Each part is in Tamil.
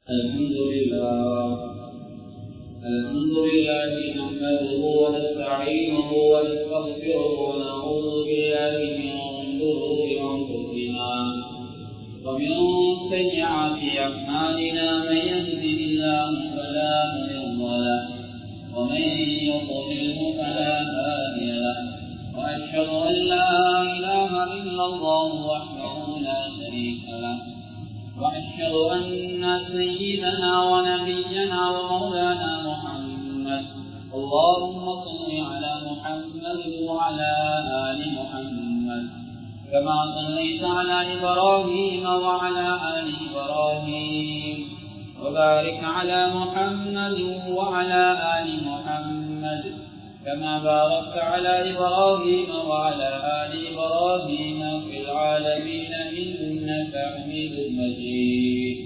الحمد لله نحمده ونستعينه ونستغفره ونعوذ بالله من شرور أنفسنا ومن سيئات أعمالنا من يهده الله فلا مضل له ومن يضلل فلا هادي له وأشهد أن لا إله إلا الله وحده لا شريك له وأشهد أن سيدنا ونبينا ومولانا محمد اللهم صل على محمد وعلى آل محمد كما صليت على إبراهيم وعلى آل إبراهيم وبارك على محمد وعلى آل محمد كما باركت على إبراهيم وعلى آل إبراهيم في العالمين إنك حميد مجيد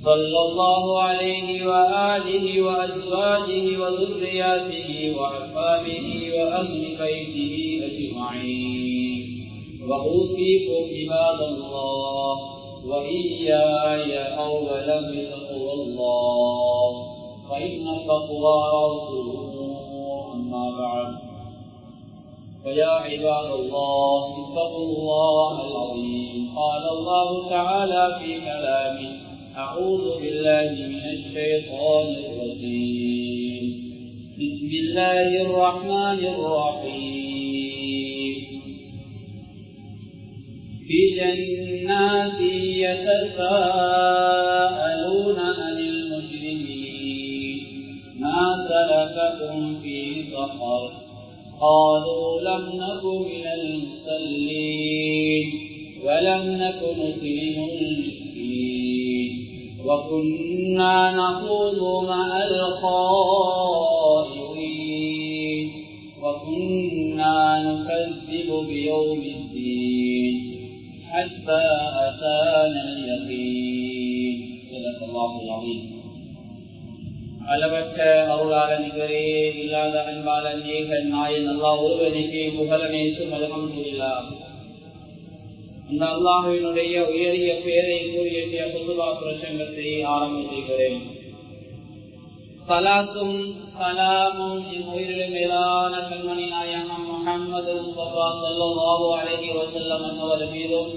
صلى الله عليه وآله وأزواجه وذرياته وأصحابه وأهل بيته أجمعين وأوصيكم عباد الله وإياي أولا بتقوى الله فإن التقوى رسول أما بعد فيا عباد الله اتقوا الله العظيم قال الله تعالى في كلامه أعوذ بالله من الشيطان الرجيم بسم الله الرحمن الرحيم في جنات يتساءلون عن المجرمين ما سلككم في سقر قالوا لم نك من المصلين ولم نك نطعم المسكين وكنا نخوض مع الخائضين وكنا نكذب بيوم الدين حتى أتانا اليقين صدق الله العظيم. அளவற்ற அருளாளன் நிகரே இல்லாத அன்பாளன் ஏகன் நாயன் அல்லாஹ் ஒருவனுக்கு புகழனைத்தும் அல்ஹம்துலில்லாஹ். அந்த அல்லாஹ்வினுடைய உயரிய பெயரை கூறிய குதுபா பிரசங்கத்தை ஆரம்பிக்கிறேன். சலாத்தும் சலாமும் என் உயிரிலும் மேலான கண்மணி நாயகம் முஹம்மது முஸ்தபா ஸல்லல்லாஹு அலைஹி வஸல்லம் அன்னவர் மீதும்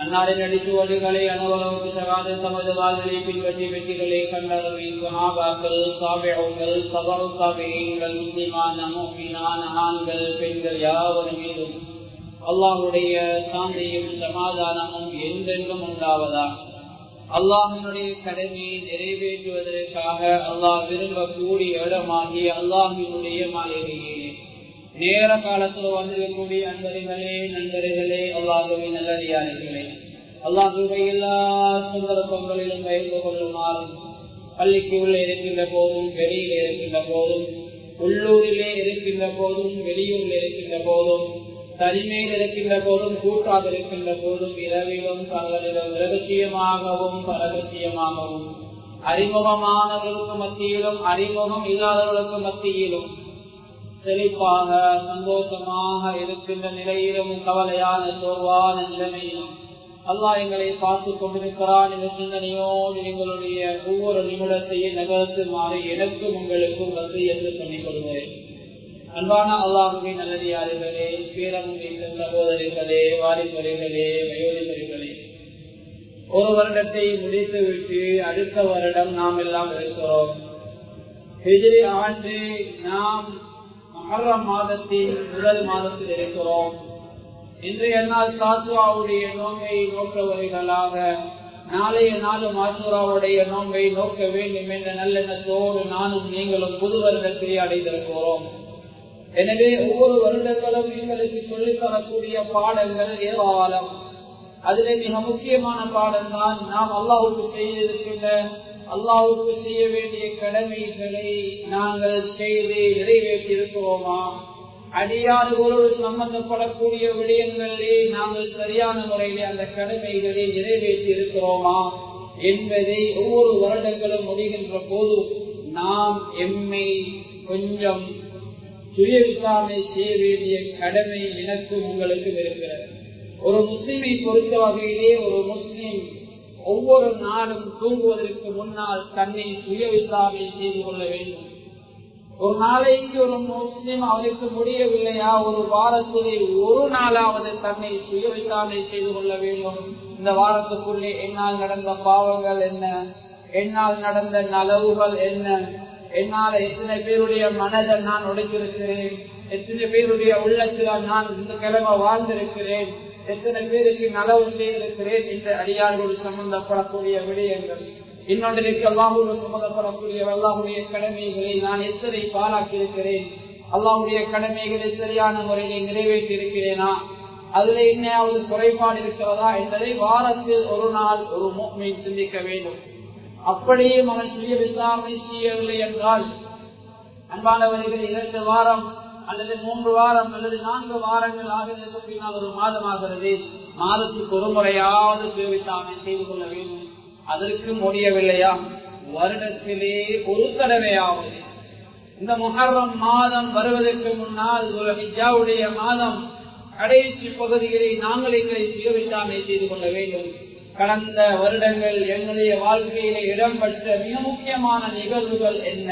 அன்னாரின் அடிச்சுவடுகளை அனுபவம் சகாத தமது வாழ்களை பின்பற்றி வெற்றிகளை கண்டறிவின் சஹாபாக்கள் தாபிஊன்கள் தபஉ தாபிஈன்கள் முஸ்லிமான முஃமினான ஆண்கள் பெண்கள் யாவர் மீதும் அல்லாஹ்வுடைய சாந்தியும் சமாதானமும் என்றென்றும் உண்டாவதாக. அல்லாஹ்வினுடைய கடமையை நிறைவேற்றுவதற்காக அல்லாஹ் விரும்பக்கூடிய இடமாகிய அல்லாஹ்வினுடைய மாளிகையே நேர காலத்தில் வந்திருக்கக்கூடிய அன்பர்களே நண்பர்களே அல்லாஹ்வின் நல்லடியார்களே அல்லாஹ்வை எல்லா சந்தர்ப்பங்களிலும் பயந்து கொள்ளுமாறு பள்ளிக்கு உள்ளே இருக்கின்ற போதும் வெளியிலே இருக்கின்ற போதும் உள்ளூரிலே இருக்கின்ற போதும் வெளியூரில் இருக்கின்ற போதும் தனிமையில் இருக்கின்ற போதும் கூட்டாக இருக்கின்ற போதும் இரவிலும் பகலிலும் இரகசியமாகவும் பரகசியமாகவும் அறிமுகமானவர்களுக்கு மத்தியிலும் அறிமுகம் இல்லாதவர்களுக்கு மத்தியிலும் செழிப்பாக சந்தோஷமாக இருக்கின்ற நிலையிலும் கவலையான சோர்வான நிலைமையிலும் அல்லாஹ் எங்களை பார்த்து கொண்டிருக்கிறான் என்ற சிந்தனையோடு எங்களுடைய ஒவ்வொரு நிமிடத்தையும் நகர்த்துமாறு எனக்கும் உங்களுக்கும் வந்து என்று சொல்லிக் கொள்கிறேன். அன்பான அல்லாஹ்வின் நல்லடியார்களே பேரம் வைத்த சகோதரிகளே வாலிபர்களே வயோதிபர்களே, ஒரு வருடத்தை முடித்துவிட்டு அடுத்த வருடம் நாம் எல்லாம் இருக்கிறோம். ஹிஜ்ரி ஆண்டு நாம் முஹர்ரம் மாதத்தின் முதல் மாதத்தில் இருக்கிறோம். இன்றைய நாள் தாசுவாவுடைய நோன்பை நோக்கவர்களாக நாளைய நாளும் ஆசுராவுடைய நோன்பை நோக்க வேண்டும் என்ற நல்லெண்ணத்தோடு நானும் நீங்களும் புது வருடத்தை அடைந்திருக்கிறோம். எனவே ஒவ்வொரு வருடங்களும் எங்களுக்கு சொல்லித் தரக்கூடிய பாடங்கள் ஏராளம். அதிலே மிக முக்கியமான பாடம் தான் நாம் அல்லாஹ்வுக்கு செய்ய வேண்டிய கடமைகளை நாங்கள் செய்து நிறைவேற்றி இருக்கிறோமா, அடியாறுகளோடு சம்பந்தப்படக்கூடிய விடயங்களிலே நாங்கள் சரியான முறையிலே அந்த கடமைகளை நிறைவேற்றி இருக்கிறோமா என்பதை ஒவ்வொரு வருடங்களும் முடிகின்ற போது நாம் எம்மை கொஞ்சம் சுய விசாரணை செய்ய வேண்டிய கடமை எனக்கும் உங்களுக்கும் இருக்கிறது. ஒரு முஸ்லிமை பொறுத்த வகையிலே ஒரு முஸ்லிம் ஒவ்வொரு நாளும் தூங்குவதற்கு முன்னால் தன்னை சுய விசாரணை செய்து கொள்ள வேண்டும். ஒரு நாளைக்கு ஒரு முஸ்லிம் அவருக்கு முடியவில்லையா, ஒரு வாரத்திலே ஒரு நாளாவது தன்னை சுய விசாரணை செய்து கொள்ள வேண்டும். இந்த வாரத்துக்குள்ளே என்னால் நடந்த பாவங்கள் என்ன, என்னால் நடந்த நலவுகள் என்ன, என்னால் எத்தனை பேருடைய மனதை நான் உடைத்திருக்கிறேன், எத்தனை பேருடைய உள்ளத்தில் நான் இந்த கிழமை வாழ்ந்திருக்கிறேன், எத்தனை பேருக்கு நலவு செய்திருக்கிறேன் என்ற அடியார்களோடு சம்பந்தப்படக்கூடிய விடயங்கள். இன்னொன்றிற்கு அல்லாஹோடு சம்பந்தப்படக்கூடிய அல்லாஹுடைய கடமைகளை நான் எத்தனை பாலாக்கி இருக்கிறேன், அல்லாஹுடைய கடமைகளை சரியான முறையை நிறைவேற்றி இருக்கிறேனா, அதுல என்னையாவது குறைபாடு இருக்கிறதா என்பதை வாரத்தில் ஒரு நாள் ஒரு முஃமின் சிந்திக்க வேண்டும். அப்படியே அவன் சுய விசாரணை செய்யவில்லை என்றால் அன்பானவர்கள் 2 வாரம் அல்லது 3 வாரம் அல்லது 4 வாரங்கள் ஆகிறது பின்னால் ஒரு மாதம் ஆகிறது. மாதத்துக்கு ஒரு முறையாவது சுய விசாரணை செய்து கொள்ள வேண்டும். அதற்கு முடியவில்லையா, வருடத்திலே ஒரு தடவையாவது இந்த முஹர்ரம் மாதம் வருவதற்கு முன்னால் ஒரு ஹிஜ்ஜாவுடைய மாதம் கடைசி பகுதிகளை நாங்கள் எங்களை சுய விசாரணை செய்து கொள்ள வேண்டும். கடந்த வருடங்கள் எங்களுடைய வாழ்க்கையில இடம்பெற்ற மிக முக்கியமான நிகழ்வுகள் என்ன,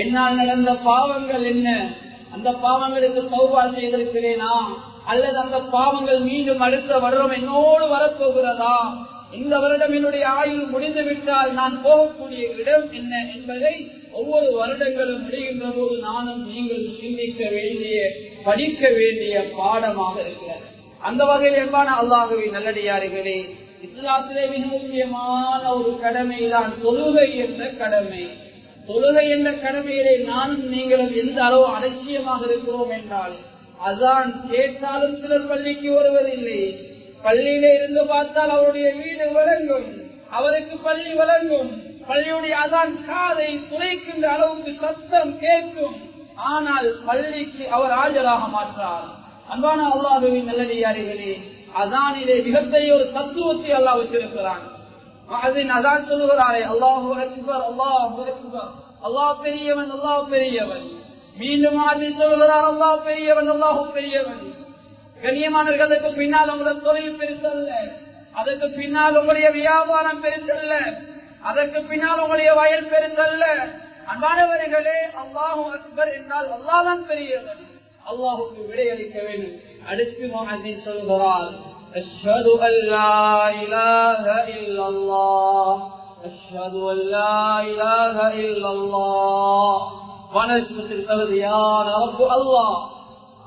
என்னால் நடந்த பாவங்கள் என்ன, அந்த பாவங்களுக்கு தௌபா செய்திருக்கிறேனா, அல்லது அந்த பாவங்கள் மீண்டும் அடுத்த வருடம் என்னோடு வரப்போகிறதா, இந்த வருடம் என்னுடைய ஆயுள் முடிந்துவிட்டால் நான் போகக்கூடிய இடம் என்ன என்பதை ஒவ்வொரு வருடங்களும் முடிகின்ற போது நானும் நீங்கள் சிந்திக்க வேண்டிய படிக்க வேண்டிய பாடமாக இருக்கிறது. அந்த வகையில் என்பான அல்லாஹ்வே நல்லடியார்களே, இஸ்லாத்திலே மிக முக்கியமான ஒரு கடமைதான் தொழுகை என்ற கடமை. தொழுகை என்ற கடமையிலே நானும் நீங்களும் எந்த அளவு அலட்சியமாக இருக்கிறோம் என்றால், அதான் கேட்டாலும் சிலர் பள்ளிக்கு வருவதில்லை. பள்ளியிலே இருந்து பார்த்தால் அவருடைய வீடு வழங்கும், அவருக்கு பள்ளி வழங்கும், பள்ளியுடைய அதான் காதை துளைக்கின்ற அளவுக்கு சத்தம் கேட்கும், ஆனால் பள்ளிக்கு அவர் ஆஜராக மாட்டார். அன்பான அல்லாஹ்வின் நல்லடியார்களே, அதானிலே மிகப்பெரிய ஒரு தத்துவத்தை அல்லாஹ் வச்சிருக்கிறான். அதான் சொல்லுகிறாரே, அல்லாஹு அக்பர் அல்லாஹு அக்பர், அல்லாஹ் பெரியவன் அல்லாஹ் பெரியவன். மீண்டும் அதில் சொல்லுகிறார், அல்லாஹ் பெரியவன் அல்லாஹு பெரியவன். கண்ணியமானவர்களுக்கு பின்னால் உங்களோட தொழில் பெருசல்ல, அதற்கு பின்னால் உங்களுடைய வியாபாரம் பெருசல்ல, அதற்கு பின்னால் உங்களுடைய வயல் பெருசல்ல. அன்பானவர்களே, அல்லாஹு அக்பர் என்றால் அல்லாஹ் தான் பெரியவன், அல்லாஹுக்கு விடையளிக்க வேண்டும். அடுத்து முஹம்மது சொல்கிறார், அஷ்ஹது அல்லா இலாஹ இல்லல்லாஹ், அஷ்ஹது அல்லா இலாஹ இல்லல்லாஹ். வணக்கத்திற்கு தகுதியான ரப்பு அல்லாஹ்.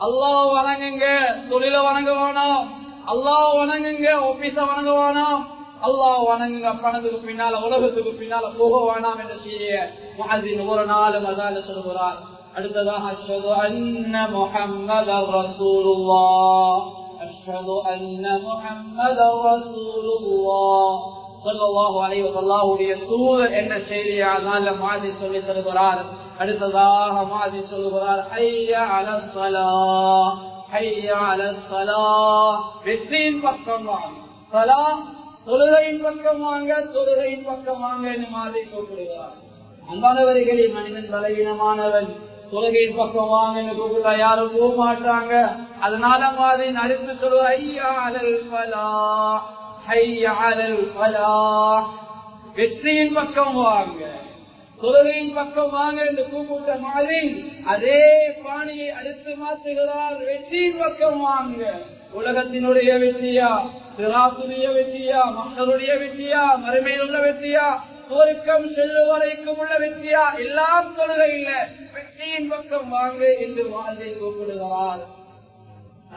அல்லாஹ் வணங்குங்க, தொழில வணங்க வேணாம். அல்லாஹ் வணங்குங்க, ஆபீஸ வணங்க வேணாம். அல்லாஹ் வணங்குங்க, பணத்துக்கு பின்னால உலகத்துக்கு பின்னால போக வேணாம் என்று செய்ய முஹம்மது ஒரு நாளும் அதால சொல்கிறார். அடுத்ததாக அஷ்ஹது அன்ன முஹம்மதர் ரசூலுல்லாஹ், அஷ்ஹது அன்ன முஹம்மதர் ரசூலுல்லாஹ் ஸல்லல்லாஹு அலைஹி வஸல்லம் தூதர் என்ற செய்தியை அதால முஹம்மது சொல்லி தருகிறார். அடுத்ததாக முஹம்மது சொல்கிறார், ஹய்ய அலஸ் ஸலாஹ், ஹய்ய அலஸ் ஸலாஹ். வெற்றியின் பக்கம் வாங்க, ஸலாஹ் தொழுகையின் பக்கம் வாங்க, தொழுகையின் பக்கம் வாங்க என்று மாதிரி கூப்பிடுகிறார். அன்பானவர்களே, மனிதன் பலவீனமானவன், தொழுகையின் பக்கம் வாங்க என்று கூப்பிட்டா யாரும் போக மாட்டாங்க. அதனால மாதிரி நடித்து சொல்லுவார், ஹய்ய அலல் ஃபலாஹ், ஹய்ய அலல் ஃபலாஹ். வெற்றியின் பக்கம் வாங்க, தொழுகையின் பக்கம் வாங்க என்று கூப்பிட்ட மாதிரி அதே பாணியை அடுத்து மாற்றுகிறார், வெற்றியின் பக்கம் வாங்க. உலகத்தினுடைய வெற்றியா, சிராசுடைய வெற்றியா, மக்களுடைய வெற்றியா, மறுமையில் உள்ள வெற்றியா, சுவர்க்கம் செல்லும் வரைக்கும் உள்ள வெற்றியா, எல்லாம் தொழுகை இல்ல, வெற்றியின் பக்கம் வாங்க என்று வாழ்வை கூப்பிடுகிறார்.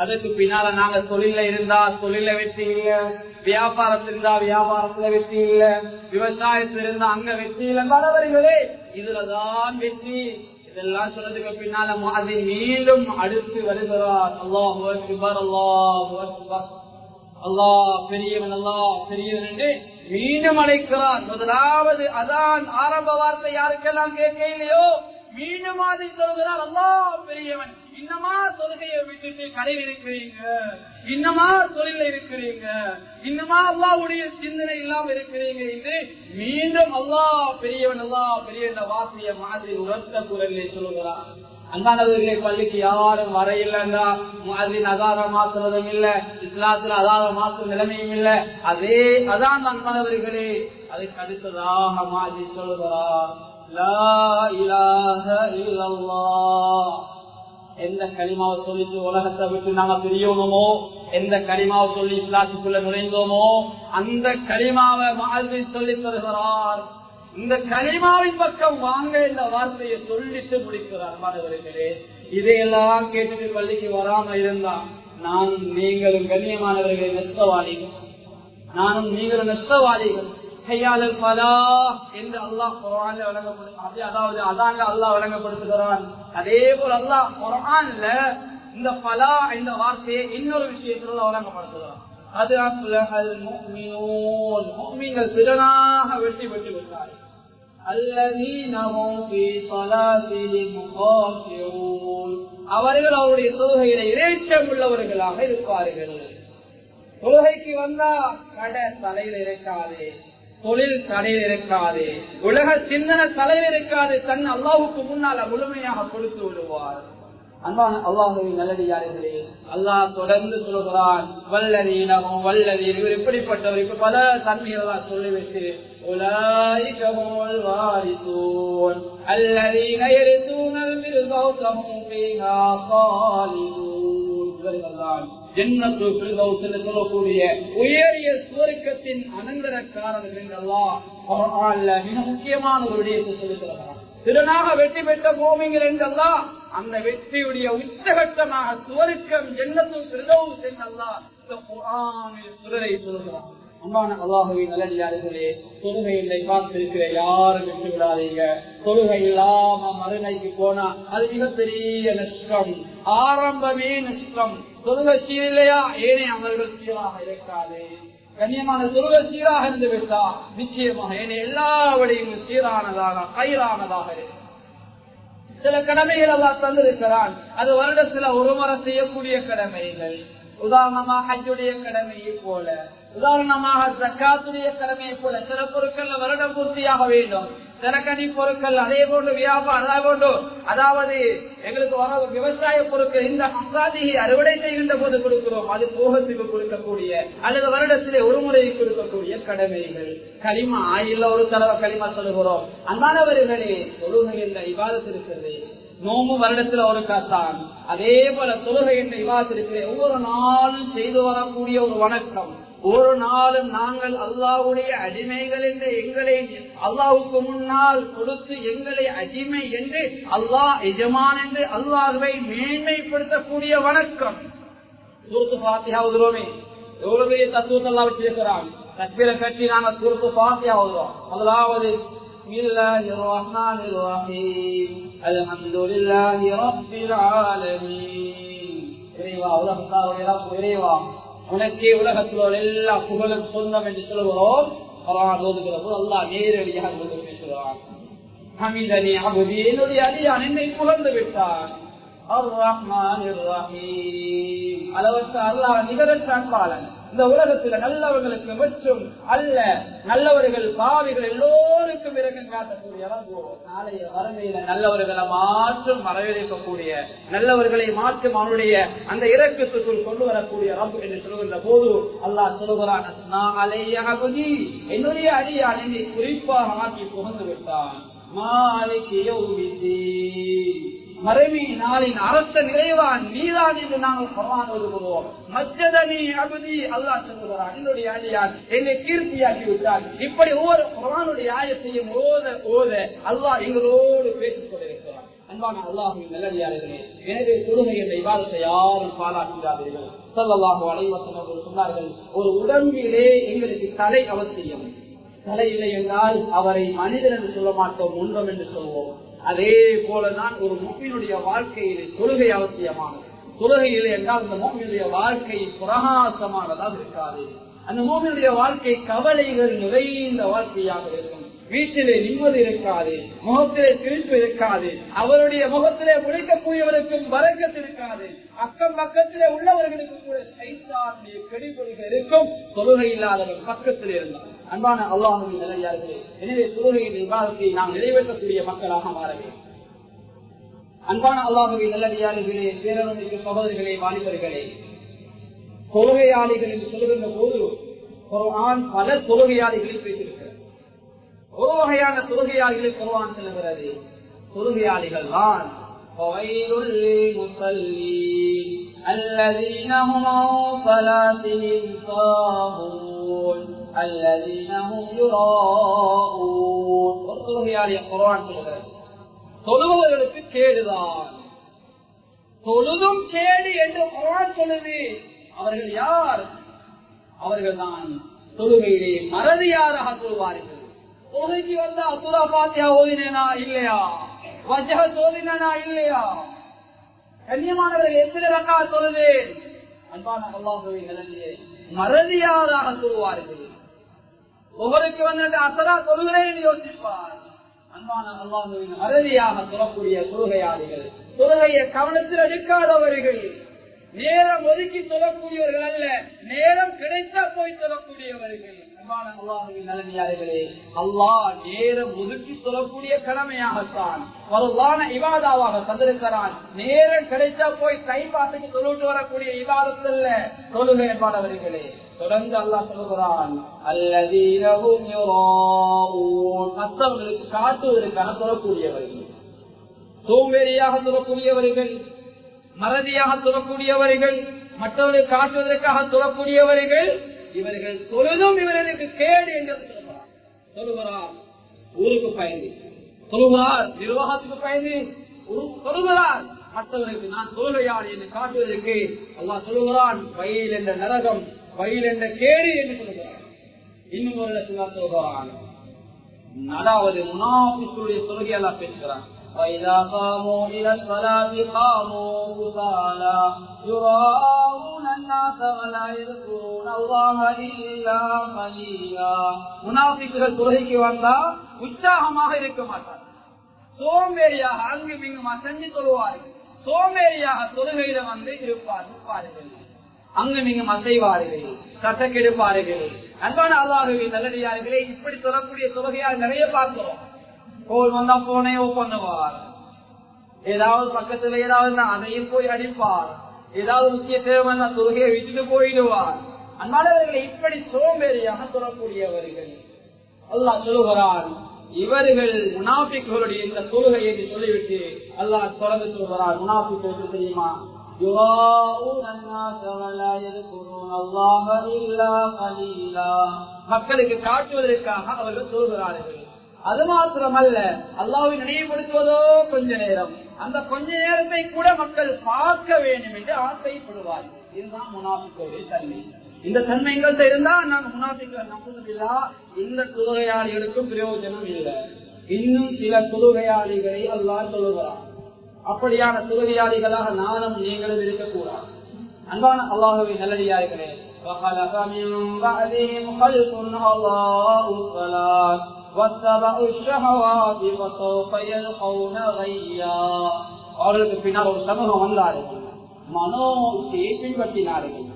அதுக்கு பின்னால நாங்க தொழில இருந்தா தொழில வெற்றி இல்ல, வியாபாரத்தில் இருந்தா வியாபாரத்துல வெற்றி இல்ல, விவசாயத்தில் இருந்தா அங்க வெற்றி இல்ல. பலவர்களே, இதுலதான் வெற்றி. இதெல்லாம் சொல்றதுக்கு பின்னால முஹம்மது மீண்டும் அடுத்து வருகிறார், அல்லாஹு அக்பர் அல்லாஹு அக்பர், அல்லாஹ் பெரியவன் அல்லாஹ் பெரியவன் என்று மீண்டும் அழைக்கிறார். முதலாவது அதான் ஆரம்ப வார்த்தை யாருக்கெல்லாம் கேட்கலையோ மீண்டும் அதை சொல்கிறார், அல்லாஹ் பெரியவன். இன்னமா தொழுகையை விட்டுட்டு கடையில் இருக்கிறீங்க, இன்னமா தொழில இருக்கிறீங்க, இன்னமா அல்லாஹ்வுடைய சிந்தனை இல்லாம இருக்கிறீங்க என்று மீண்டும் அல்லாஹ் பெரியவன் அல்லாஹ் பெரிய வார்த்தையை மாதிரி உரத்த குரலில் சொல்கிறார். அங்கானவர்களை பள்ளிக்கு யாரும் வரையில்லைன்றா முஅஸ்ஸின் அதான மாத்துறதும் இல்ல, இஸ்லாத்துல அதான மாற்று நிலைமையும் இல்ல. அதே அதான் அன்பானவர்களே அதுக்கு அடுத்ததாக மாற்றி சொல்கிறார், லா இலாஹ இல்லல்லாஹ். எந்த கலிமாவை சொல்லிட்டு உலகத்தை விட்டு நாங்க பிரியணுமோ, எந்த கலிமாவை சொல்லி இஸ்லாத்துக்குள்ள நுழைந்தோமோ அந்த கலிமாவை முஅஸ்ஸின் சொல்லி தருகிறார். இந்த கலிமாவின் பக்கம் வாங்க இந்த வார்த்தையை சொல்லிட்டு முடிக்கிறார். மாணவர்களே, இதையெல்லாம் கேட்டுட்டு பள்ளிக்கு வராம இருந்தா நானும் நீங்களும் கண்ணியமானவர்களை நஷ்டவாளிகள், நானும் நீங்களும் நஷ்டவாளிகள். கையாளல் பலா என்று அல்லாஹ் குர்ஆன்ல வழங்கப்படுது. அதாவது அதாங்க அல்லாஹ் வழங்கப்படுத்துகிறான். அதே போல அல்லாஹ் குர்ஆன்ல இந்த பலா இந்த வார்த்தையை இன்னொரு விஷயத்துல வழங்கப்படுத்துகிறான். அது அஃப்லஹல் முஃமினூன், முஃமின்கள் திறனாக வெற்றி பெற்று விட்டார்கள். அல்லதீன ஹும் ஃபீ ஸலாத்திஹிம் காஷிஊன், அவர்கள் அவருடைய தொழுகையில இறைச்சம் உள்ளவர்களாக இருப்பார்கள். தொழுகைக்கு வந்தா கடை தலையில இருக்காது, தொழில் தலையில் இருக்காது, உலக சிந்தனை தலையில் இருக்காது, தன் அல்லாஹுக்கு முன்னால முழுமையாக கொடுத்து விடுவார். அன்பான அல்லாஹுவின் நல்லடியார்களே, அல்லாஹ் தொடர்ந்து சொல்கிறான், வல்லதீனஹும் வல்லதீன், இவர் இப்படிப்பட்டவர். இப்ப பல தன்மைகளா சொல்லிவிட்டு உலாயிக ஹுமுல் வாரிசூன் அல்லதீன யரிசூனல் ஃபிர்தௌஸ ஹும் ஃபீஹா காலிதூன், இவர்கள்தான் ஜன்னத்துல் ஃபிர்தௌஸ் என்று சொல்லக்கூடிய உயரிய சுவர்க்கத்தின் அனந்தரக்காரர்கள் என்று அல்லாஹ் குர்ஆன்ல மிக முக்கியமான ஒரு விடயத்தை சொல்லுகிறார். திறனாக வெற்றி பெற்ற பூமிகள் என்றெல்லாம் அந்த வெற்றியுடைய உச்சகட்டமாக சுவர்க்கம் ஜன்னத்துல் ஃபிர்தௌஸ் என்று அல்லாஹ் இந்த குர்ஆனில் சுரரை சொல்கிறார். அன்பான அல்லாஹுவின் நல்லடியார்களே, தொழுகையை பார்த்திருக்கிற யாரும் விட்டு விடாதீங்க. தொழுகை இல்லாம மறுமைக்கு போனா அது மிகப்பெரிய நஷ்டம், ஆரம்பமே நஷ்டம். தொழுகை சீரில்லையா ஏனைய அமல்கள் சீராக இருக்காது. கண்ணியமான தொழுகை சீராக இருந்து விட்டா நிச்சயமாக ஏனைய எல்லாவடையும் சீரானதாக கயிறானதாக இருக்கும். சில கடமைகள் எல்லாம் தந்திருக்கிறான், அது வருடத்துல ஒரு முறை செய்யக்கூடிய கடமைகள். உதாரணமாக ஹஜ்ஜுடைய கடமையை போல, உதாரணமாக ஜக்காத்துடைய கடமையை போல சில பொருட்கள் வருடம் பூர்த்தியாக வேண்டும். தினக்கணி பொருட்கள் அதே போன்று வியாபாரம், அதே போன்று அதாவது எங்களுக்கு வர விவசாய பொருட்கள் இந்த அசாதியை அறுவடை செய்கின்ற போது கொடுக்கிறோம், அது போகத்துக்கு கொடுக்கக்கூடிய அல்லது வருடத்திலே ஒரு முறையை கொடுக்கக்கூடிய கடமைகள். களிமா ஆயில ஒரு தடவை களிமா சொல்லுகிறோம். அன்பானவர்களே, தொழுகை என்ற இபாதத் இருக்கிறது, நோம்பு வருடத்துல ஒரு காத்தான். அதே போல தொழுகை என்ற இபாதத் இருக்கிற ஒவ்வொரு நாளும் செய்து வரக்கூடிய ஒரு வணக்கம். ஒரு நாளும் நாங்கள் அல்லாஹ்வுடைய அடிமைகள் என்று எங்களை அல்லாஹ்வுக்கு முன்னால் கொடுத்து எங்களை அடிமை என்று அல்லாஹ் எஜமான் என்று அல்லாஹ்வை மேன்மைப்படுத்தக்கூடிய வணக்கம். சூரத்து ஃபாத்திஹா ஓதுறோமே, எவ்வளவு பெரிய தத்துவத்தை அல்லாஹ் வச்சிருக்கிறான். தக்பீரை கட்டி நாங்கள் சூரத்து ஃபாத்திஹா ஓதுறோம். முதலாவது பிஸ்மில்லாஹிர் ரஹ்மானிர் ரஹீம் அல்ஹம்துலில்லாஹி ரப்பில் ஆலமீன். இறைவா, உலகத்தாருடைய ரப் இறைவா, உனக்கே உலகத்தில் எல்லா புகழும் சொந்தம் என்று சொல்கிறோம். அல்லாஹ் நேரடியாக பேசுகிறான். ஹமீதனி அபுதி, என்னுடைய அடியான் என்னை புகழ்ந்து விட்டான். அர் ரஹ்மானிர் ரஹீம், அளவற்ற அல்லாஹ் நிகரற்ற அன்பாளன். இந்த உலகத்துல நல்லவர்களுக்கு மற்றும் அல்ல, நல்லவர்கள் பாவிகள் எல்லோருக்கும் இரக்கம் காட்டக்கூடிய நாளைய வறுமையில நல்லவர்களை மாற்றும் வரவேற்கக்கூடிய, நல்லவர்களை மாற்றும் அவனுடைய அந்த இரக்கத்துக்குள் கொண்டு வரக்கூடிய ரப் என்று சொல்கின்ற போது அல்லாஹ் சொல்லுகிறான், என்னுடைய அடியான் என்னை குறிப்பாக மாற்றி புகழ்ந்து விட்டான். மாலிகி யௌமித்தீன், மறுமை நாளின் அரச நிறைவான் நீதான் என்று நாங்கள் குர்ஆன் ஓதுகிறோம். மஜ்ஜதனி அப்தி, அல்லாஹ் சொல்கிறான் என்னுடைய அடியான் என்னை கீர்த்தியாக்கி விட்டான். இப்படி ஒவ்வொரு குர்ஆனுடைய ஆயத்தையும் ஓத ஓத அல்லாஹ் எங்களோடு பேசிக் கொண்டிருக்கிறான். அன்பான அல்லாஹ்வின் நல்லடியார்களே, எனவே தொழுகை என்ற இபாதத்தை யாரும் பாழாக்கிறார்கள். ஸல்லல்லாஹு அலைஹி வஸல்லம் அவர்கள் சொன்னார்கள், ஒரு உடம்பிலே எங்களுக்கு தலை அவசியம். தலை இல்லை என்றால் அவரை மனிதன் என்று சொல்ல மாட்டோம், முன்றம் என்று சொல்வோம். அதே போலதான் ஒரு முஃமினுடைய வாழ்க்கையிலே தொழுகை அவசியமானது. தொழுகை இல்லை என்றால் அந்த முஃமினுடைய வாழ்க்கை பிரகாசமானதாக இருக்காது. அந்த முஃமினுடைய வாழ்க்கை கவலைகள் நிறைந்த வாழ்க்கையாக இருக்கும். வீட்டிலே நிம்மதி இருக்காது, முகத்திலே சிரிப்பு இருக்காது, அவருடைய முகத்திலே முடிக்கக்கூடியவருக்கும் பரக்கத் இருக்காது, அக்கம் பக்கத்திலே உள்ளவர்களுக்கு கூட சைத்தானுடைய கெடிபொடிகள் இருக்கும். தொழுகை இல்லாதவர்கள் பக்கத்தில் இருந்தார். அன்பான அல்லாஹ்வின் நல்லடியார்களே, எனவே தொழுகையின் இபாதத்தை நாம் நிறைவேற்றக்கூடிய மக்களாக மாற வேண்டும். அன்பான அல்லாஹ்வின் நல்லடியார்களே, பேரன்புமிக்க சகோதரர்களே, வாலிபர்களே, தொழுகையாளிகள் என்று சொல்லுகின்ற போது குர்ஆன் பல தொழுகையாளிகளை பேசியிருக்கிறது. ஒரு வகையான தொழுகையாளிகளை குர்ஆன் சொல்லுகிறது. தொழுகையாளிகள் தான் الذين هم عن صلاتهم ساهون الذين هم يراءون. ஒரு தொழுகையாளியை குர்ஆன் சொல்லுகிறது. தொழுபவர்களுக்கு கேடுதான், தொழுதும் கேடு என்று குர்ஆன் சொல்லுது. அவர்கள் யார்? அவர்கள் தான் தொழுகையிலே மறதியாராக சொல்வார்கள். தொழுகைக்கு வந்தா சூரா ஃபாத்திஹா ஓதினேனா இல்லையா, வஜ்ஹ ஓதினேனா இல்லையா, கண்ணியமானவர்கள் எத்தனை ரக்காத் தொழுதேன், அன்பான அல்லாஹ்வின் நல்லடியார்களே, மறதியாராக சொல்வார்கள். ஒவ்வொருக்கு வந்து அசரா தொழுகிறேன் யோசிப்பார். அன்பான அல்லாஹ்வின் மறதியாக சொல்லக்கூடிய தொழுகையாளிகள், தொழுகையை கவனத்தில் எடுக்காதவர்கள், நேரம் ஒதுக்கி சொல்லக்கூடியவர்கள் அல்ல, நேரம் கிடைத்தா போய் சொல்லக்கூடியவர்கள். அன்பான அல்லாஹ்வின் நல்லடியார்களே, அல்லாஹ் நேரம் ஒதுக்கி சொல்லக்கூடிய கடமையாகத்தான் வரலான இபாதாவாக தந்திருக்கிறான். நேரம் கிடைச்சா போய் கை பாத்துக்கு தொழுட்டு வரக்கூடிய இபாதத் அல்ல தொழுகை. என்பானவர்களே, தொடர்ந்து அல்லாஹ் சொல்கிறான், அல்லதீன ஹும் யுராஊன், மற்றவர்களுக்கு காட்டுவதற்காக சொல்லக்கூடியவர்கள், சோம்பேறியாக சொல்லக்கூடியவர்கள், மறதியாக சொல்லக்கூடியவர்கள், மற்றவர்கள் காட்டுவதற்காக சொல்லக்கூடியவர்கள், இவர்கள் தொழுதும் இவர்களுக்கு கேடு என்று சொல்கிறார். சொல்லுகிறார் ஊருக்கு பயந்து, சொல்லுகிறார் நிர்வாகத்துக்கு பயந்து, சொல்லுகிறார் மற்றவர்களுக்கு நான் தொழுகையாளி என்று காட்டுவதற்கு அல்லாஹ் சொல்லுகிறான், வயல் என்ற நரகம், வயல் என்ற கேடு என்று சொல்லுகிறார். இன்னும் ஒரு இடத்துல சொல்கிறான், அதாவது முனாஃபிக்குடைய தொழுகை எல்லாம் பேசுகிறான். وَإِذَا قَامُوا إِلَى الصَّلَاةِ قَامُوا كُسَالَى يُرَاءُونَ النَّاسَ وَلَا يَذْكُرُونَ اللَّهَ إِلَّا قَلِيلًا. முனாஃபிக்குகள் தொழுகைக்கு வந்தா உற்சாகமாக இருக்க மாட்டார், சோம்பேறியாக அங்கும் இங்கும் அசைஞ்சு தொழுவார்கள், சோம்பேறியாக தொழுகையில வந்து இருப்பார்கள், அங்கும் இங்கும் அசைவார்கள், கட்டக்கெடுப்பார்கள். அன்பான அல்லாஹ்வின் நல்லடியார்களே, இப்படி சொல்லக்கூடிய தொழுகையால் நிறைய பார்க்கிறோம். கோல் வந்தா போனே பண்ணுவார், ஏதாவது பக்கத்துல ஏதாவது அதையும் போய் அடிப்பார், ஏதாவது முக்கிய தேவை தொழுகையை விட்டுட்டு போயிடுவார். அன்பானவர்களை இப்படி சோம்பேறியாக சொல்லக்கூடியவர்கள் அல்லாஹ் சொல்லுகிறான், இவர்கள் முனாஃபிக்குகளுடைய இந்த தொழுகை என்று சொல்லிவிட்டு அல்லாஹ் தொடர்ந்து சொல்கிறார். முனாஃபிக்குகள் தெரியுமா, மக்களுக்கு காட்டுவதற்காக அவர்கள் சொல்கிறார்கள். அது மாத்திரமல்ல, அல்லாஹ்வை நினைவுபடுத்துவதோ கொஞ்ச நேரம், அந்த கொஞ்ச நேரத்தை கூட மக்கள் பார்க்க வேண்டும் என்று ஆசைப்படுவார்கள். இதுதான் முனாஃபிக்குடைய தன்மை. இந்த தன்மை எங்கள்கிட்ட இருந்தா நாங்கள் முனாஃபிக்குகள் நம்புவதில்லா, இந்த தொழுகையாளிகளுக்கும் பிரயோஜனம் இல்லை. இன்னும் சில தொழுகையாளிகளை அல்லாஹ் சொல்லுகிறார். அப்படியான தொழுகையாளிகளாக நானும் நீங்களும் இருக்கக்கூடாது. அன்பான அல்லாஹ்வின் நல்லடியார்களே, وَخَلَفَ مِن بَعْدِهِمْ خَلْفٌ أَضَاعُوا الصَّلَاةَ وَاتَّبَعُوا الشَّهَوَاتِ فَسَوْفَ يَلْقَوْنَ غَيًّا. அவர்களுக்கு பின்னால் ஒரு சமூகம் வந்தார்கள், மனோ இச்சையை பின்பற்றினார்கள்,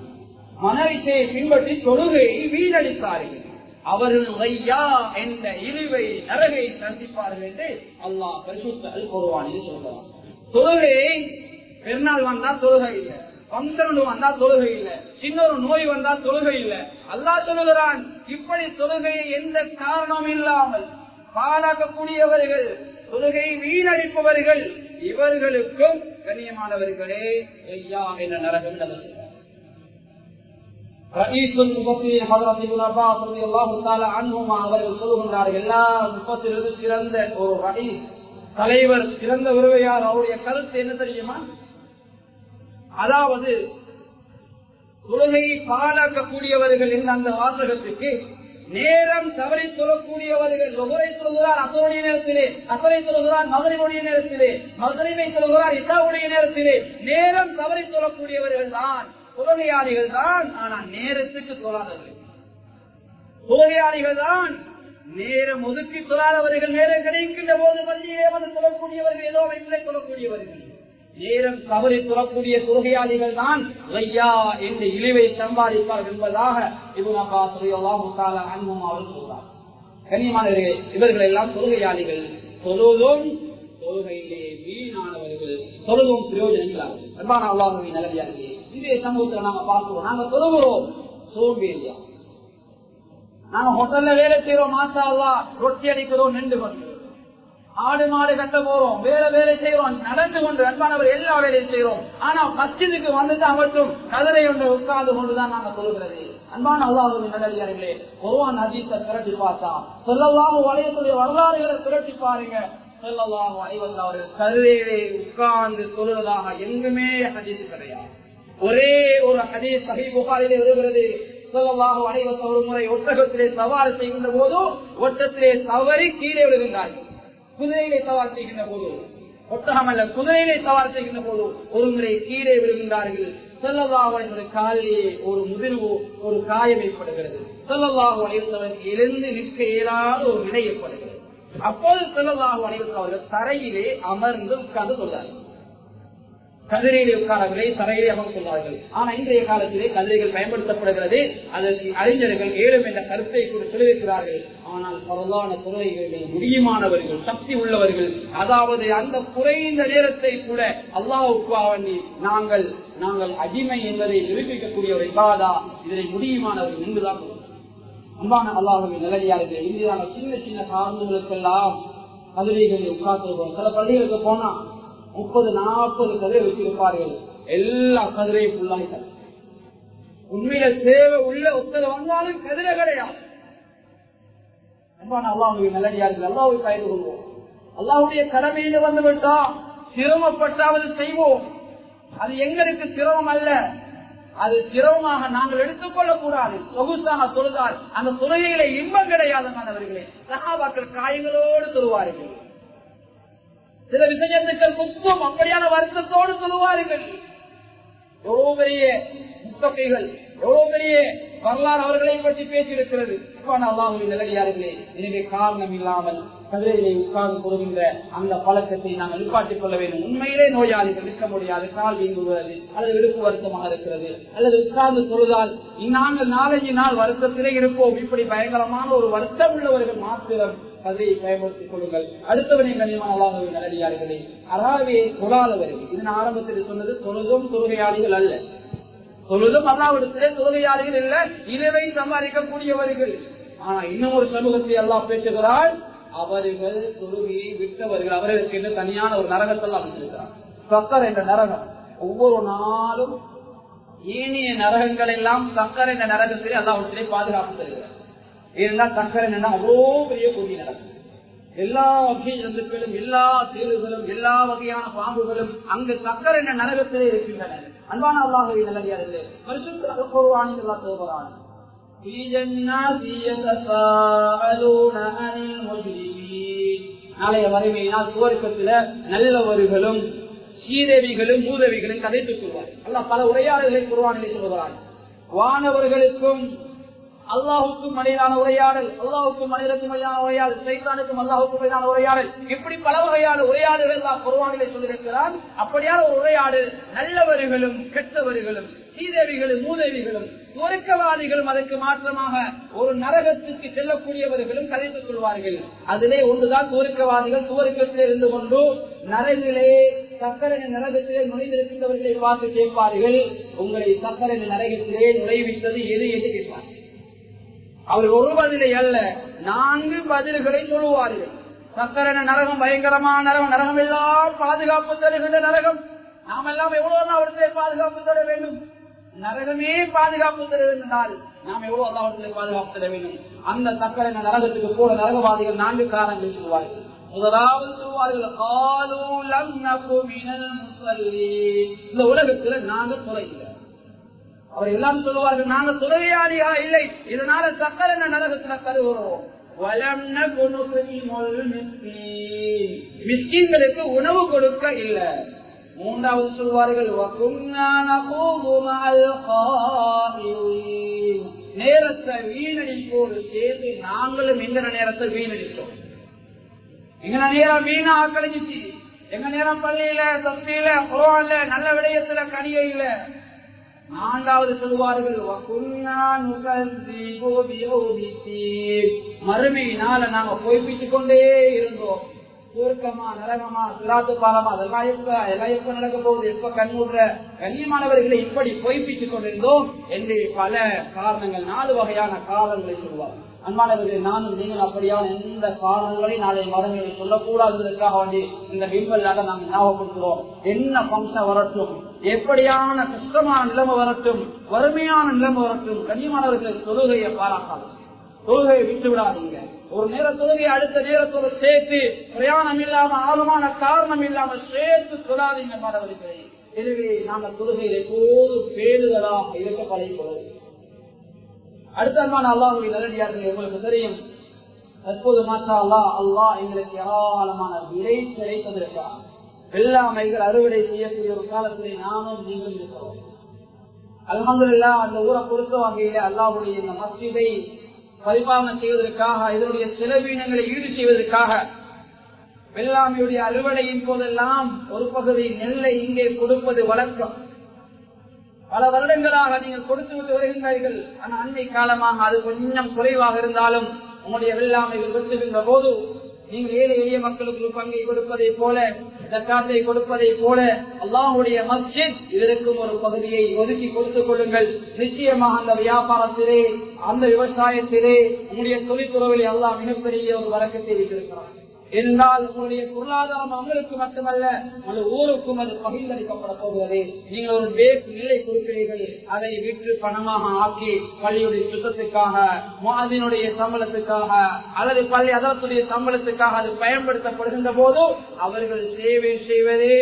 மன இச்சையை பின்பற்றி தொழுகையை வீணடித்தார்கள். அவர்கள் வையா என்ற இழிவை நரகை சந்திப்பார்கள் என்று அல்லாஹ் பரிசுத்த அல் குர்ஆனில் சொல்கிறார். தொழுகை பெருநாள் வந்தா தொழுகை இல்லை, பங்கன் வந்தா தொழுகை இல்லை, சின்னொரு நோய் வந்தா தொழுகை இல்லை. அல்லாஹ் சொல்லுகிறான், இப்படி தொழுகையை எந்த காரணமும் இல்லாமல் பாழாக்கக்கூடியவர்கள், தொழுகை வீணடிப்பவர்கள், இவர்களுக்கும் கண்ணியமானவர்களே ஐயா என்ற நரகம் நடக்கிறது. ரயீசுல் முஃபஸ்ஸிரீன் ஹஜ்ரத் இப்னு அப்பாஸ் ரலியல்லாஹு தஆலா அன்ஹுமா அவர்கள் சொல்லுகிறார்கள், எல்லா முஃபஸ்ஸிரீன்களிலும் சிறந்த ஒரு ரயீஸ் தலைவர், சிறந்த உறவையார். அவருடைய கருத்து என்ன தெரியுமா, அதாவது தொழுகையை பாழாக்கக்கூடியவர்கள் என்ற அந்த வாசகத்துக்கு நேரம் தவறி சொல்லக்கூடியவர்கள், லொஹரை சொல்கிறார் அசருடைய நேரத்திலே, அசரை சொல்கிறார் மகரிபுடைய நேரத்திலே, மகரிபை சொல்கிறார் இஷாவுடைய நேரத்திலே, நேரம் தவறி சொல்லக்கூடியவர்கள் தான் தொழுகையாளிகள் தான். ஆனால் நேரத்துக்கு தொழாதவர்கள், தொழுகையாளிகள் தான் நேரம் ஒதுக்கி தொழாதவர்கள். நேரம் கிடைக்கின்ற போது பள்ளியிலே வந்து சொல்லக்கூடியவர்கள், ஏதோ இல்லை சொல்லக்கூடியவர்கள். நேரம் தவறி சொல்லக்கூடிய தொழுகையாளிகள் தான் ஐயா என்ற இழிவை சம்பாதிப்பார்கள் என்பதாக இப்னு அப்பாஸ் ரலியல்லாஹு தஆலா அன்ஹுமா அவர்கள் சொல்றார். கண்ணியமானவர்களே, இவர்கள் எல்லாம் தொழுகையாளிகள், தொழுதும் தொழுகையிலே வீணானவர்கள், தொழுதும் பிரயோஜனம் இல்லாமல். அன்பான அல்லாஹ்வின் நல்லடியார்களே, இன்றைய சமூகத்துல நாங்க பார்க்கிறோம், நாங்க தொழுகிறோம் சோம்பேறியா. நாங்க ஹோட்டல்ல வேலை செய்யறோம், மாஷா அல்லாஹ், ரொட்டி அடிக்கிறோம், நின்று கொண்டு ஆடு மாடு கட்ட போறோம், வேலை செய்யறோம், நடந்து கொண்டு அன்பானவர் எல்லா வேலையும் செய்யறோம். ஆனா மஸ்ஜிதுக்கு வந்துட்டு மட்டும் கதிரை ஒன்று உட்கார்ந்து கொண்டுதான் நாங்க சொல்லுகிறது. அன்பான அல்லாஹ்வின் நல்லடியார்களே, குர்ஆன் ஹதீஸை திரட்டி பார்த்தா, ஸல்லல்லாஹு அலைஹி வஸல்லம் வரலாறுகளை திரட்டி பாருங்க. ஸல்லல்லாஹு அலைஹி வஸல்லம் அவர்கள் கதிரையிலே உட்கார்ந்து சொல்லுவதாக எங்குமே ஹதீஸ் கிடையாது. ஒரே ஒரு ஹதீஸ் சஹீஹ் புகாரிலே வருகிறது. ஸல்லல்லாஹு அலைஹி வஸல்லம் ஒரு முறை ஒட்டகத்திலே சவாரி செய்கின்ற போது ஒட்டத்திலே தவறி கீழே விழுகின்றார்கள். குதிரையிலே சவால் செய்கின்ற போது, ஒட்டகம் அல்ல, குதிரையிலே சவால் செய்கின்ற போது ஒரு முறை கீழே விழுகின்றார்கள். ஸல்லல்லாஹு அலைஹி வஸல்லம் காலிலே ஒரு முதிர்வு, ஒரு காயம் ஏற்படுகிறது. ஸல்லல்லாஹு அலைஹி வஸல்லம் எழுந்து நிற்க இயலாத ஒரு நிலை ஏற்படுகிறது. அப்போது ஸல்லல்லாஹு அலைஹி வஸல்லம் அவர்கள் தரையிலே அமர்ந்து உட்கார்ந்து சொல்றார்கள். கதிரையிலே உட்காரவில்லை, தரையிலே அமர்ந்து சொல்றார்கள். ஆனா இன்றைய காலத்திலே கதிரைகள் பயன்படுத்தப்படுகிறது. அதற்கு அறிஞர்கள் ஏழும் என்ற கருத்தை கூட சொல்லியிருக்கிறார்கள். ஆனால் பரவான துறைகளில் முடியுமானவர்கள், சக்தி உள்ளவர்கள், அதாவது அந்த குறைந்த நேரத்தை கூட அல்லாஹ்வுக்காக வேண்டி நாங்கள் அடிமை என்பதை நிரூபிக்கக்கூடிய ஒரு இபாதா, இதனை முடியுமானவர்கள் நின்றுதான். அன்பான அல்லாஹ்வின் நல்லடியார்களே, இன்று நாங்கள் சின்ன சின்ன காரணங்களுக்கெல்லாம் கதிரைகளில் உட்கார்ந்து சில பள்ளிகளுக்கு போனா 30-40 கதிரை வச்சிருப்பார்கள். எல்லா கதிரையும் ஃபுல்லாக உண்மையில தேவை உள்ள ஒத்தரை வந்தாலும் கதிரை கிடையாது. அன்பான அல்லாஹ்வின் நல்லடியார்கள், அல்லாஹ்வை பயந்து கொள்வோம். அல்லாஹ்வுடைய கடமையில வந்து விட்டா சிரமப்பட்டாவது செய்வோம். அது எங்களுக்கு சிரமம் அல்ல, அது சிரமமாக நாங்கள் எடுத்துக்கொள்ளக் கூடாது. சொகுசாக தொழுதால் அந்த தொழுகையில இன்பம் கிடையாது. மாணவர்களே, சஹாபாக்கள் காயங்களோடு தொழுவார்கள். சில விஷயத்துக்கள் குத்தும், அப்படியான வருத்தத்தோடு சொல்லுவார்கள். எவ்வளவு பெரிய முத்தகைகள், எவ்வளவு பெரிய வரலாறு அவர்களை பற்றி பேசியிருக்கிறது. அல்லாஹ்வின் நல்லடியார்களே, எனவே காரணம் இல்லாமல் கதிரையிலே உட்கார்ந்து கொள்கின்ற அந்த பழக்கத்தை நாங்கள் நிப்பாட்டிக் கொள்ள வேண்டும். உண்மையிலே நோயாளிகள் நிற்க முடியாது, கால் வீங்குகிறது அல்லது விருப்பு வருத்தமாக இருக்கிறது, அல்லது உட்கார்ந்து தொழுதால் நாங்கள் 4-5 நாள் வருத்தத்திலே இருப்போம். இப்படி பயங்கரமான ஒரு வருத்தம் உள்ளவர்கள் மாத்திரம் கதிரையை பயன்படுத்திக் கொள்ளுங்கள். அடுத்தவனை கண்ணியமான அல்லாஹ்வின் நல்லடியார்களே, அறாவே தொழாதவர்கள், இது நான் ஆரம்பத்தில் சொன்னது தொழுதும் தொழுகையாளிகள் அல்ல. தொழுதும் அல்லாஹ்விடத்திலே தொழுகையாளிகள் இல்ல, இலவை சம்பாதிக்கக்கூடியவர்கள். ஆனா இன்னும் ஒரு சமூகத்தை அல்லாஹ் பேசுகிறார், அவர்கள் தொழுகையை விட்டவர்கள், அவர்களுக்கு என்று தனியான ஒரு நரகத்தெல்லாம் அமைச்சிருக்கிறார். சக்கர் என்ற நரகம். ஒவ்வொரு நாளும் ஏனைய நரகங்கள் எல்லாம் சக்கர் என்ற நரகத்திலே அல்லாஹ்விடத்திலே பாதுகாப்பு தருகிறார். ஏனென்றால் சக்கர் என்னன்னா அவ்வளோ பெரிய கொடி நடக்கும். எல்லா வகை ஜந்துக்களும், எல்லா தேளுகளும், எல்லா வகையான பாம்புகளும் அங்கு சக்கர் என்ற நரகத்திலே இருக்கின்றன. அன்பான அல்லாஹ்வின் நல்லடியார்களே, பரிசுத்த குர்ஆனில் அல்லாஹ் சொல்கிறான், நாளைய வறுமையினால் சுவர்க்கத்தில நல்லவர்களும் சீதேவிகளும் மூதவிகளும் கதைத்துக் கொள்வார்கள். அல்லாஹ் பல உரையாடல்களை குர்ஆனிலே சொல்கிறான். வானவர்களுக்கும் அல்லாஹுக்கும் இடையிலான உரையாடல், அல்லாஹுக்கும் மனிதனுக்கும் இடையிலான உரையாடல், சைத்தானுக்கும் அல்லாஹுக்கும் இடையிலான உரையாடல், இப்படி பல வகையான உரையாடல்கள் எல்லாம் குர்ஆனிலே சொல்லியிருக்கிறார். அப்படியான ஒரு உரையாடல் நல்லவர்களும் கெட்டவர்களும் சீதேவிகளும் மூதேவிகளும் சுவர்க்கவாதிகளும் அதற்கு மாற்றமாக ஒரு நரகத்துக்கு செல்லக்கூடியவர்களும் கதைத்துக் கொள்வார்கள். அதிலே ஒன்றுதான் சுவர்க்கவாதிகள். சுவர்க்கத்திலே இருந்து கொண்டு நரகிலே சக்கரன நரகத்திலே நுழைந்திருக்கின்றவர்களை பார்த்து கேட்பார்கள், உங்களை சக்கரன நரகத்திலே நுழைவித்தது எது என்று கேட்பார்கள். அவர் ஒரு பதிலை அல்ல, 4 பதில்களை சொல்லுவார்கள். சக்கரன நரகம் பயங்கரமான நரகம், நரகம் எல்லாம் பாதுகாப்பு தருகின்ற நரகம். நாம் எல்லாம் எவ்வளவு அவர்களை பாதுகாப்பு தர வேண்டும்? நரகமே பாதுகாப்பு தருவதால் நாம் எவ்வளவு அல்லாஹ்விடத்திலே பாதுகாப்பு தர வேண்டும்? அந்த சக்கரன நரகத்துக்கு போல நரகவாதிகள் 4 காரணங்கள் சொல்வார்கள். முதலாவது சொல்வார்கள், இந்த உலகத்துல நாங்க தொலைகிறோம். அவர் எல்லாம் சொல்லுவார்கள், நாங்க தொழுகையாளியா இல்லை, இதனால சக்கரன நரகத்துல கருவுறோம். மிஸ்கீன்களுக்கு உணவு கொடுக்க இல்ல. மூன்றாவது சொல்வார்கள், நேரத்தை வீணடிப்போடு சேர்ந்து நாங்களும் எங்க நேரத்தை வீணடித்தோம். எங்க நேரம் வீணா கழிஞ்சிச்சு. எங்க நேரம் பள்ளியில, தஸ்பீல, குர்ஆன்ல, நல்ல விடயத்துல கனியில. 4வது சொல்வார்கள், மறுமையினால நாங்க பொய்ப்பித்துக் கொண்டே இருந்தோம். சுருக்கமா நரகமா சிராத்து பாலமா அதெல்லாம் எல்லாம் எப்ப நடக்க போகுது, எப்ப கண்மூடுற கண்ணியமானவர்களை இப்படி பொய்ப்பிச்சுக் கொண்டிருந்தோம் என்று பல காரணங்கள் 4 வகையான காரணங்களை சொல்வார். அன்பானவர்கள், நானும் நீங்கள் அப்படியான எந்த காரணங்களை நாளை மரங்களை சொல்லக்கூடாததற்காக வேண்டி இந்த பிம்பல்லாக நாங்கள் ஞாபகப்படுத்துகிறோம். என்ன பம்சம் வரட்டும், எப்படியான கஷ்டமான நிலைமை வரட்டும், வறுமையான நிலைமை வரட்டும், கண்ணியமானவர்கள் தொழுகையை பாராட்டாது, தொழுகையை விட்டு விடாதீங்க. ஒரு நேர தொழுகை அடுத்த நேரத்தோடு சேர்த்து பிரயாணம் இல்லாம ஆழமான காரணம் இல்லாம சேர்த்து சொல்லாதீங்க மாணவர்களே. எனவே நாங்கள் தொழுகையில் எப்போதும் பேருதலாக இருக்க பழகிக்கொள்வது. அடுத்தமான அல்லாஹ்வின் நல்லடியார்கள், உங்களுக்கு தெரியும், தற்போது மாஷா அல்லாஹ் எங்களுக்கு ஏராளமான விளைச்சலை தந்திருக்கிறார். வெள்ளாமைகள் அறுவடை செய்யக்கூடிய ஒரு காலத்திலே நானும் நீங்களும் இருக்கிறோம். அல்ஹம்துலில்லாஹ், அந்த ஊரை பொறுத்த வகையில அல்லாஹ்வுடைய இந்த மஸ்ஜிதை பரிபாலனை செய்வதற்காக, இதனுடைய செலவீனங்களை ஈடு செய்வதற்காக வெள்ளாமையுடைய அறுவடையின் போதெல்லாம் ஒரு பகுதி நெல்லை இங்கே கொடுப்பது வழக்கம். பல வருடங்களாக நீங்கள் கொடுத்து விட்டு வருகின்றீர்கள். ஆனால் அண்மை காலமாக அது கொஞ்சம் குறைவாக இருந்தாலும் உங்களுடைய வெள்ளாமைகள் வெட்டுகின்ற போது நீங்கள் ஏழை எளிய மக்களுக்கு பங்கை கொடுப்பதை போல, ஜக்காத்தை கொடுப்பதை போல அல்லாஹ்வுடைய மஸ்ஜித் இதற்கும் ஒரு பகுதியை ஒதுக்கி கொடுத்துக் கொள்ளுங்கள். நிச்சயமாக அந்த வியாபாரத்திலே, அந்த விவசாயத்திலே, உங்களுடைய தொழில்துறவிலே அல்லாஹ் மிகப்பெரிய ஒரு வழக்கத்தை வைத்திருக்கிறார். என்றால் உங்களுடைய பொருளாதாரம் உங்களுக்கு மட்டுமல்ல, உங்கள் ஊருக்கும் அது பகிர்ந்தளிக்கப்பட போகிறது. நீங்கள் ஒரு பேக் நிலை கொடுக்கிறீர்கள், அதை விற்று பணமாக ஆக்கி பள்ளியுடைய சுத்தத்துக்காக, முஅத்தினுடைய சம்பளத்துக்காக அல்லது பள்ளி அதற்குரிய சம்பளத்துக்காக அது பயன்படுத்தப்படுகின்ற போது அவர்கள் சேவை செய்வதே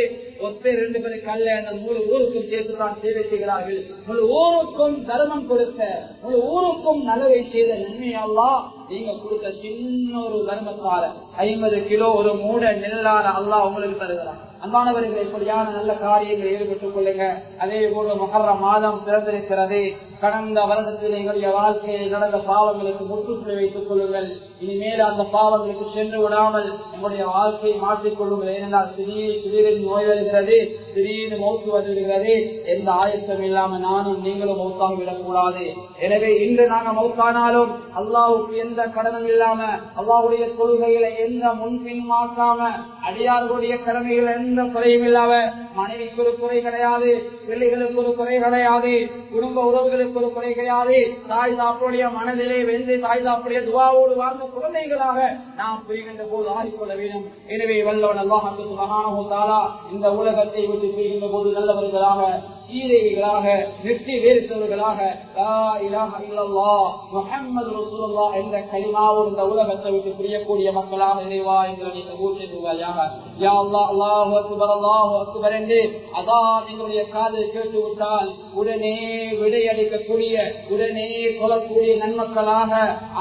ஒத்தே 2 பேருக்கு அல்ல, அந்த முழு ஊருக்கும் சேர்த்துதான் சேவை செய்கிறார்கள். முழு ஊருக்கும் தர்மம் கொடுத்த, முழு ஊருக்கும் நலவை செய்த நன்மை அல்லாஹ் நீங்க கொடுத்த சின்ன ஒரு தர்மத்தால 50 கிலோ ஒரு மூட நெல்லால அல்லாஹ் உங்களுக்கு தருகிறார். அன்பானவர்களை, இப்படியான நல்ல காரியங்களை ஈடுபட்டுக் கொள்ளுங்க. அதே போல முஹர்ரம் மாதம் பிறந்திருக்கிறது. கடந்த வருடத்தில் எங்களுடைய வாழ்க்கையில் நடந்த பாவங்களுக்கு முற்றுப்புள்ளி வைத்துக் கொள்ளுங்கள். இனிமேல் அந்த பாவங்களுக்கு சென்று விடாமல் நம்முடைய வாழ்க்கையை மாற்றிக் கொள்ளுங்கள். ஏனென்றால் திடீரென்று நோய் வருகிறது, திடீர்னு மௌத்து வந்துவிடுகிறது. எந்த ஆயத்தம் இல்லாம நானும் நீங்களும் மௌத்தாகி விடக்கூடாது. எனவே இன்று நாங்கள் மௌத்தானாலும் அல்லாஹ்வுக்கு எந்த கடனும் இல்லாம, அல்லாஹ்வுடைய கொள்கைகளை எந்த முன்பின்மாக்காம, அடியார்களுடைய கடமைகள் எந்த குறையும் இல்லாம, மனைவிக்கு ஒரு குறை கிடையாது, பிள்ளைகளுக்கு ஒரு குறை கிடையாது, குடும்ப உறவுகளுக்கு ஒரு குறை கிடையாது, தாய் தாப்புடைய மனதிலே வெந்து தாய் தாப்புடைய துவாவோடு வாழ்ந்த குழந்தைகளாக நாம் புரிகின்ற போது ஆகிக்கொள்ள வேண்டும். எனவே வல்லவன் அல்லாஹ் சுப்ஹானஹு வ தஆலா இந்த உலகத்தை விட்டு பிரிகின்ற போது நல்லவர்களாக, சீதைகளாக, வெற்றி வேறுத்தவர்களாக லா இலாஹ இல்லல்லாஹ் முஹம்மது ரசூலுல்லாஹ் என்ற கலிமாவோடு இந்த உலகத்தை விட்டு பிரியக்கூடிய மக்களாக இறைவா எங்களை கபூல் செய்வாயாக. யா அல்லாஹ், அல்லாஹு அக்பர் அல்லாஹு அக்பர் என்று அதான் எங்களுடைய காதில் கேட்டுவிட்டால் உடனே விடையளிக்கக்கூடிய, உடனே சொல்லக்கூடிய நன்மக்களாக,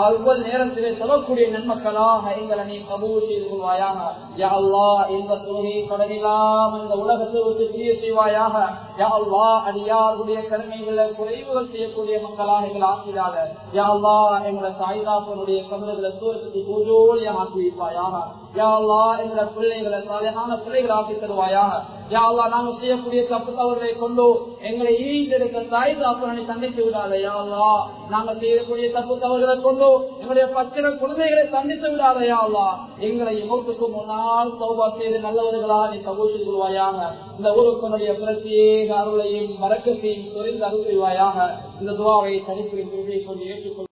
அவ்வளவு நேரத்திலே சொல்லக்கூடிய நன்மக்களாக எங்களை நீ கபூல் செய்து கொள்வாயாக. யா அல்லாஹ், இந்த துணை கடனிலாம் இந்த உலகத்தை விட்டு பிரிய செய்வாயாக. யா அல்லாஹ், அடியாருடைய கடமைகளை குறைவுகள் செய்யக்கூடிய மக்களாக எங்களை ஆக்கிடாத. யா அல்லாஹ், எங்களுடைய தாய்தாப்பனுடைய கமல்களை சூரத்தை பூஜோலியாக ஆக்கி வைப்பாயாக. யா அல்லாஹ், எங்களை பிள்ளைகளை சாலையான பிள்ளைகளை ஆக்கி தருவாயாக. யா அல்லாஹ், நாங்கள் செய்யக்கூடிய தப்பு தவறுகளை கொண்டு எங்களை ஈண்டெடுக்க தாய் தாப்பனை தண்டித்து விடாத. யா அல்லாஹ், நாங்கள் செய்யக்கூடிய தப்பு தவறுகளை கொண்டு எங்களுடைய பச்சிர குழந்தைகளை தண்டித்து விடாத. யா அல்லாஹ், எங்களை மௌத்துக்கு முன்னால் தௌபா செய்து நல்லவர்களா நீ கபூல் செய்து கொள்வாயாக. இந்த ஊருக்குடைய பிரத்யேக அருளையும் மறக்கத்தையும் சொரிந்து அருள் செய்வாயாக. இந்த துவாவை தனிப்பில் கொண்டு ஏற்றுக்கொள்.